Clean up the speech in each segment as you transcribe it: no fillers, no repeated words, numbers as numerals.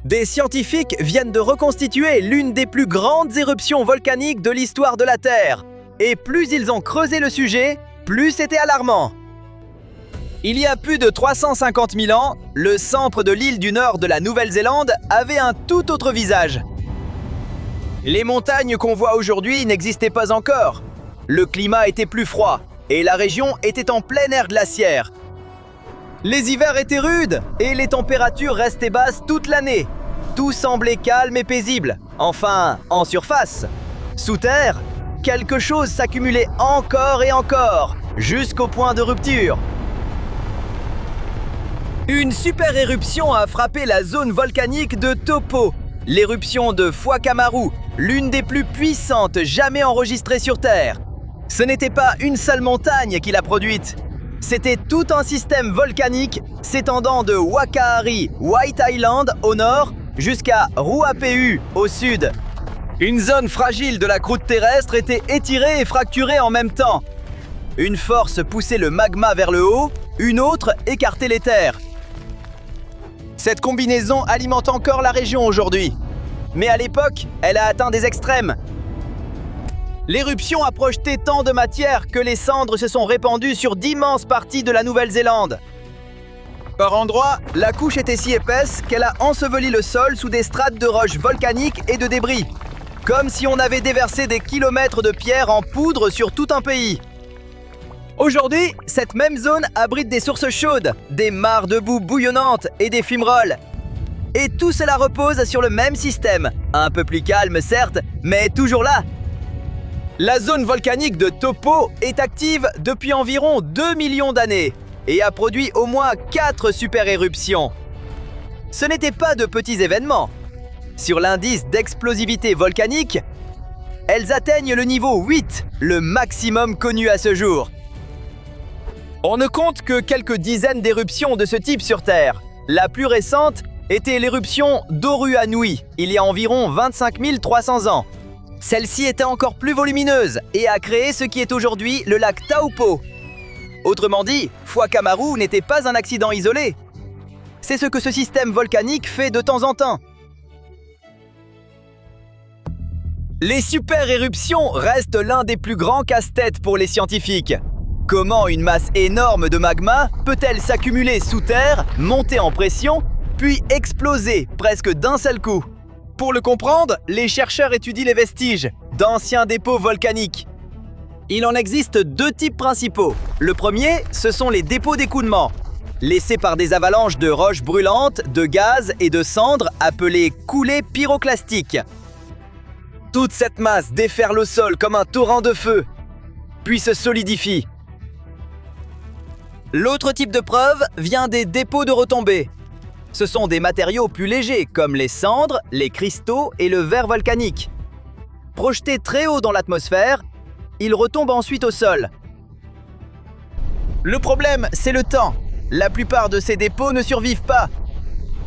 Des scientifiques viennent de reconstituer l'une des plus grandes éruptions volcaniques de l'histoire de la Terre. Et plus ils ont creusé le sujet, plus c'était alarmant. Il y a plus de 350 000 ans, le centre de l'île du Nord de la Nouvelle-Zélande avait un tout autre visage. Les montagnes qu'on voit aujourd'hui n'existaient pas encore. Le climat était plus froid et la région était en pleine ère glaciaire. Les hivers étaient rudes et les températures restaient basses toute l'année. Tout semblait calme et paisible, enfin en surface. Sous terre, quelque chose s'accumulait encore et encore, jusqu'au point de rupture. Une super éruption a frappé la zone volcanique de Taupo, l'éruption de Whakamaru, l'une des plus puissantes jamais enregistrées sur Terre. Ce n'était pas une seule montagne qui l'a produite, c'était tout un système volcanique s'étendant de Whakaari, White Island au nord jusqu'à Ruapehu au sud. Une zone fragile de la croûte terrestre était étirée et fracturée en même temps. Une force poussait le magma vers le haut, une autre écartait les terres. Cette combinaison alimente encore la région aujourd'hui. Mais à l'époque, elle a atteint des extrêmes. L'éruption a projeté tant de matière que les cendres se sont répandues sur d'immenses parties de la Nouvelle-Zélande. Par endroits, la couche était si épaisse qu'elle a enseveli le sol sous des strates de roches volcaniques et de débris. Comme si on avait déversé des kilomètres de pierres en poudre sur tout un pays. Aujourd'hui, cette même zone abrite des sources chaudes, des mares de boue bouillonnantes et des fumerolles. Et tout cela repose sur le même système, un peu plus calme certes, mais toujours là. La zone volcanique de Taupo est active depuis environ 2 millions d'années et a produit au moins 4 super-éruptions. Ce n'étaient pas de petits événements. Sur l'indice d'explosivité volcanique, elles atteignent le niveau 8, le maximum connu à ce jour. On ne compte que quelques dizaines d'éruptions de ce type sur Terre. La plus récente était l'éruption d'Oruanui, il y a environ 25 300 ans. Celle-ci était encore plus volumineuse et a créé ce qui est aujourd'hui le lac Taupo. Autrement dit, Whakamaru n'était pas un accident isolé. C'est ce que ce système volcanique fait de temps en temps. Les super-éruptions restent l'un des plus grands casse-têtes pour les scientifiques. Comment une masse énorme de magma peut-elle s'accumuler sous terre, monter en pression, puis exploser presque d'un seul coup? Pour le comprendre, les chercheurs étudient les vestiges d'anciens dépôts volcaniques. Il en existe 2 types principaux. Le premier, ce sont les dépôts d'écoulement, laissés par des avalanches de roches brûlantes, de gaz et de cendres appelées coulées pyroclastiques. Toute cette masse déferle au sol comme un torrent de feu, puis se solidifie. L'autre type de preuve vient des dépôts de retombées. Ce sont des matériaux plus légers comme les cendres, les cristaux et le verre volcanique. Projetés très haut dans l'atmosphère, ils retombent ensuite au sol. Le problème, c'est le temps. La plupart de ces dépôts ne survivent pas.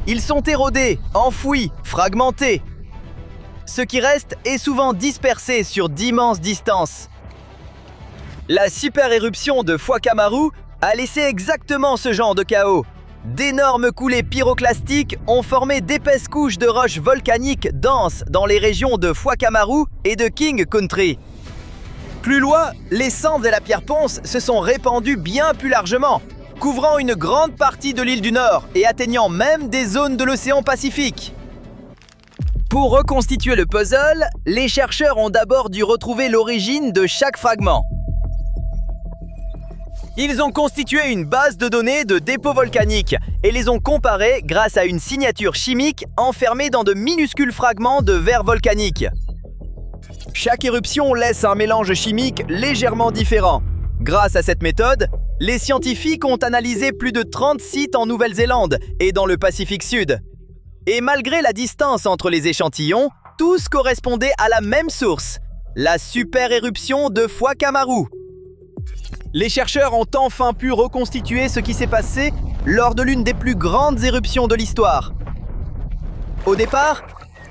Ils sont érodés, enfouis, fragmentés. Ce qui reste est souvent dispersé sur d'immenses distances. La super-éruption de Whakamaru a laissé exactement ce genre de chaos. D'énormes coulées pyroclastiques ont formé d'épaisses couches de roches volcaniques denses dans les régions de Whakamaru et de King Country. Plus loin, les cendres et la pierre ponce se sont répandues bien plus largement, couvrant une grande partie de l'île du Nord et atteignant même des zones de l'océan Pacifique. Pour reconstituer le puzzle, les chercheurs ont d'abord dû retrouver l'origine de chaque fragment. Ils ont constitué une base de données de dépôts volcaniques et les ont comparés grâce à une signature chimique enfermée dans de minuscules fragments de verre volcanique. Chaque éruption laisse un mélange chimique légèrement différent. Grâce à cette méthode, les scientifiques ont analysé plus de 30 sites en Nouvelle-Zélande et dans le Pacifique Sud. Et malgré la distance entre les échantillons, tous correspondaient à la même source, la super-éruption de Whakamaru. Les chercheurs ont enfin pu reconstituer ce qui s'est passé lors de l'une des plus grandes éruptions de l'histoire. Au départ,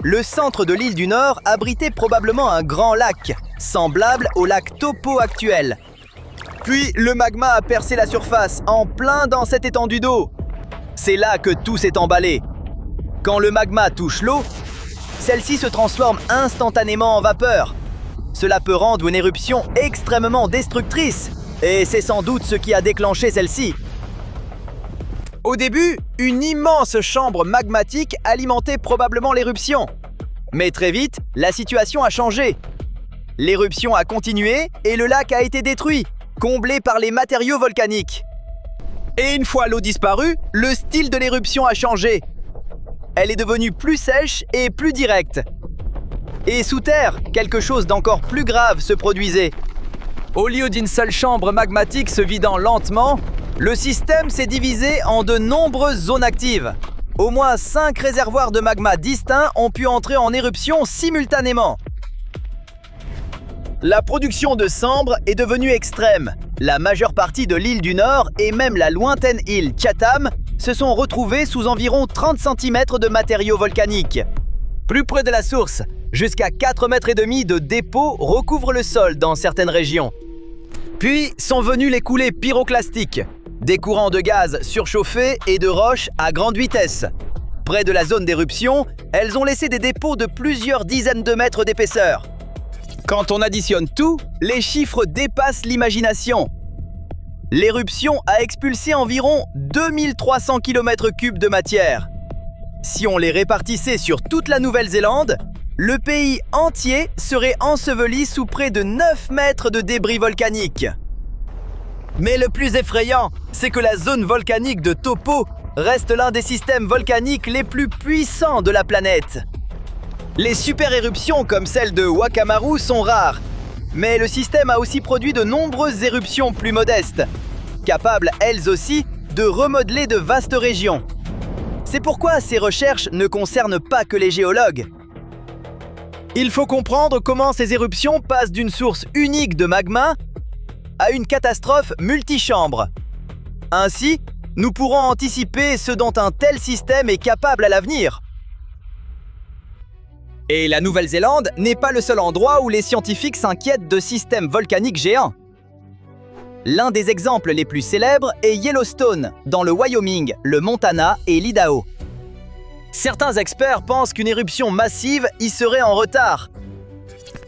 le centre de l'île du Nord abritait probablement un grand lac, semblable au lac Taupo actuel. Puis le magma a percé la surface en plein dans cette étendue d'eau. C'est là que tout s'est emballé. Quand le magma touche l'eau, celle-ci se transforme instantanément en vapeur. Cela peut rendre une éruption extrêmement destructrice, et c'est sans doute ce qui a déclenché celle-ci. Au début, une immense chambre magmatique alimentait probablement l'éruption. Mais très vite, la situation a changé. L'éruption a continué et le lac a été détruit, comblé par les matériaux volcaniques. Et une fois l'eau disparue, le style de l'éruption a changé. Elle est devenue plus sèche et plus directe. Et sous terre, quelque chose d'encore plus grave se produisait. Au lieu d'une seule chambre magmatique se vidant lentement, le système s'est divisé en de nombreuses zones actives. Au moins 5 réservoirs de magma distincts ont pu entrer en éruption simultanément. La production de cendres est devenue extrême. La majeure partie de l'île du Nord et même la lointaine île Chatham se sont retrouvées sous environ 30 cm de matériaux volcaniques. Plus près de la source, jusqu'à 4,5 mètres de dépôts recouvrent le sol dans certaines régions. Puis sont venus les coulées pyroclastiques, des courants de gaz surchauffés et de roches à grande vitesse. Près de la zone d'éruption, elles ont laissé des dépôts de plusieurs dizaines de mètres d'épaisseur. Quand on additionne tout, les chiffres dépassent l'imagination. L'éruption a expulsé environ 2300 km3 de matière. Si on les répartissait sur toute la Nouvelle-Zélande, le pays entier serait enseveli sous près de 9 mètres de débris volcaniques. Mais le plus effrayant, c'est que la zone volcanique de Taupo reste l'un des systèmes volcaniques les plus puissants de la planète. Les super-éruptions comme celle de Wakamaru sont rares, mais le système a aussi produit de nombreuses éruptions plus modestes, capables elles aussi de remodeler de vastes régions. C'est pourquoi ces recherches ne concernent pas que les géologues. Il faut comprendre comment ces éruptions passent d'une source unique de magma à une catastrophe multichambre. Ainsi, nous pourrons anticiper ce dont un tel système est capable à l'avenir. Et la Nouvelle-Zélande n'est pas le seul endroit où les scientifiques s'inquiètent de systèmes volcaniques géants. L'un des exemples les plus célèbres est Yellowstone, dans le Wyoming, le Montana et l'Idaho. Certains experts pensent qu'une éruption massive y serait en retard.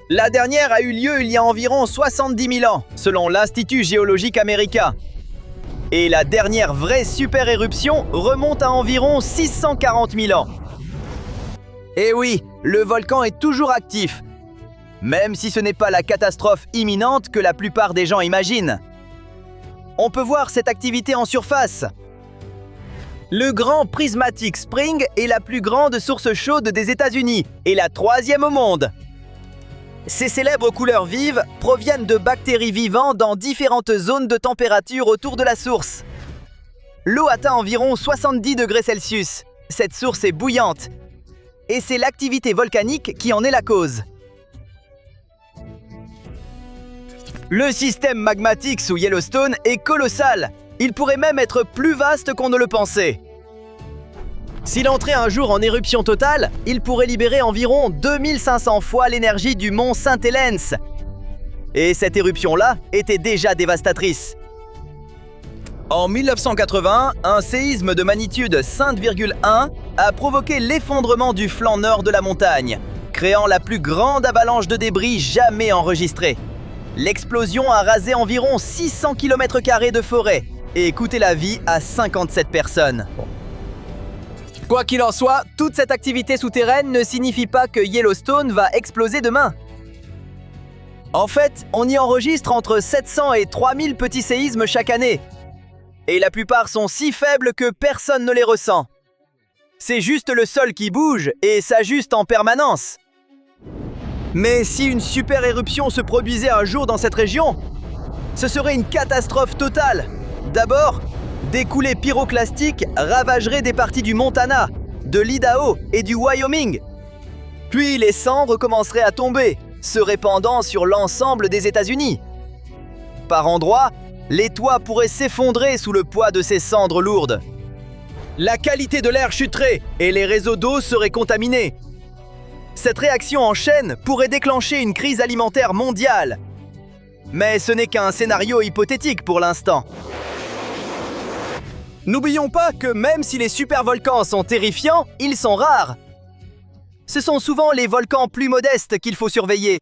La dernière a eu lieu il y a environ 70 000 ans, selon l'Institut géologique américain. Et la dernière vraie super-éruption remonte à environ 640 000 ans. Et oui, le volcan est toujours actif, même si ce n'est pas la catastrophe imminente que la plupart des gens imaginent. On peut voir cette activité en surface. Le Grand Prismatic Spring est la plus grande source chaude des États-Unis et la 3e au monde. Ces célèbres couleurs vives proviennent de bactéries vivant dans différentes zones de température autour de la source. L'eau atteint environ 70 degrés Celsius. Cette source est bouillante. Et c'est l'activité volcanique qui en est la cause. Le système magmatique sous Yellowstone est colossal. Il pourrait même être plus vaste qu'on ne le pensait. S'il entrait un jour en éruption totale, il pourrait libérer environ 2500 fois l'énergie du mont Saint-Helens. Et cette éruption-là était déjà dévastatrice. En 1980, un séisme de magnitude 5,1 a provoqué l'effondrement du flanc nord de la montagne, créant la plus grande avalanche de débris jamais enregistrée. L'explosion a rasé environ 600 km² de forêt et coûté la vie à 57 personnes. Quoi qu'il en soit, toute cette activité souterraine ne signifie pas que Yellowstone va exploser demain. En fait, on y enregistre entre 700 et 3000 petits séismes chaque année. Et la plupart sont si faibles que personne ne les ressent. C'est juste le sol qui bouge et s'ajuste en permanence. Mais si une super éruption se produisait un jour dans cette région, ce serait une catastrophe totale. D'abord, des coulées pyroclastiques ravageraient des parties du Montana, de l'Idaho et du Wyoming. Puis les cendres commenceraient à tomber, se répandant sur l'ensemble des États-Unis. Par endroits, les toits pourraient s'effondrer sous le poids de ces cendres lourdes. La qualité de l'air chuterait et les réseaux d'eau seraient contaminés. Cette réaction en chaîne pourrait déclencher une crise alimentaire mondiale. Mais ce n'est qu'un scénario hypothétique pour l'instant. N'oublions pas que même si les supervolcans sont terrifiants, ils sont rares. Ce sont souvent les volcans plus modestes qu'il faut surveiller.